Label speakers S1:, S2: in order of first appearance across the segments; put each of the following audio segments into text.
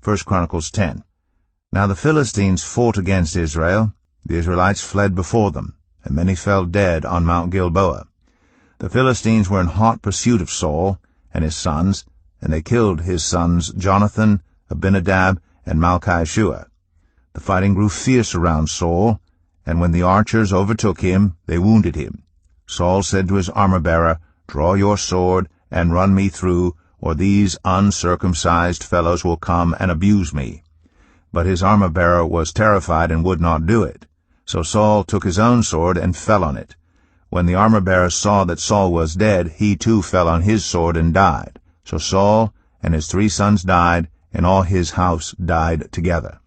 S1: 1 Chronicles 10. Now the Philistines fought against Israel. The Israelites fled before them, and many fell dead on Mount Gilboa. The Philistines were in hot pursuit of Saul and his sons, and they killed his sons Jonathan, Abinadab, and Malchishua. The fighting grew fierce around Saul, and when the archers overtook him, they wounded him. Saul said to his armor-bearer, "Draw your sword and run me through, or these uncircumcised fellows will come and abuse me." But his armor-bearer was terrified and would not do it. So Saul took his own sword and fell on it. When the armor-bearer saw that Saul was dead, he too fell on his sword and died. So Saul and his 3 sons died, and all his house died together.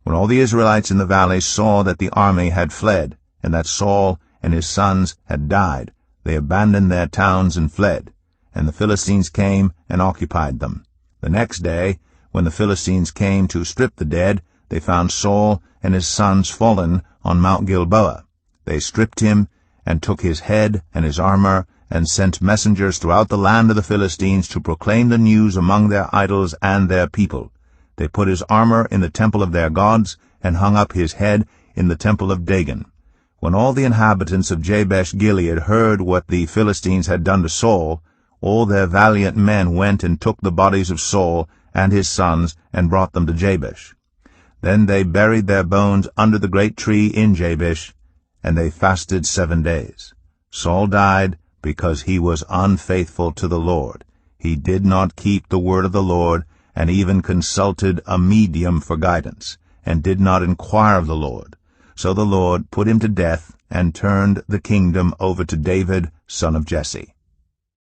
S1: When all the Israelites in the valley saw that the army had fled, and that Saul and his sons had died, they abandoned their towns and fled, and the Philistines came and occupied them. The next day, when the Philistines came to strip the dead, they found Saul and his sons fallen on Mount Gilboa. They stripped him, and took his head and his armor, and sent messengers throughout the land of the Philistines to proclaim the news among their idols and their people. They put his armor in the temple of their gods, and hung up his head in the temple of Dagon. When all the inhabitants of Jabesh-Gilead heard what the Philistines had done to Saul, all their valiant men went and took the bodies of Saul and his sons, and brought them to Jabesh. Then they buried their bones under the great tree in Jabesh, and they fasted 7 days. Saul died because he was unfaithful to the Lord. He did not keep the word of the Lord, and even consulted a medium for guidance, and did not inquire of the Lord. So the Lord put him to death, and turned the kingdom over to David, son of Jesse.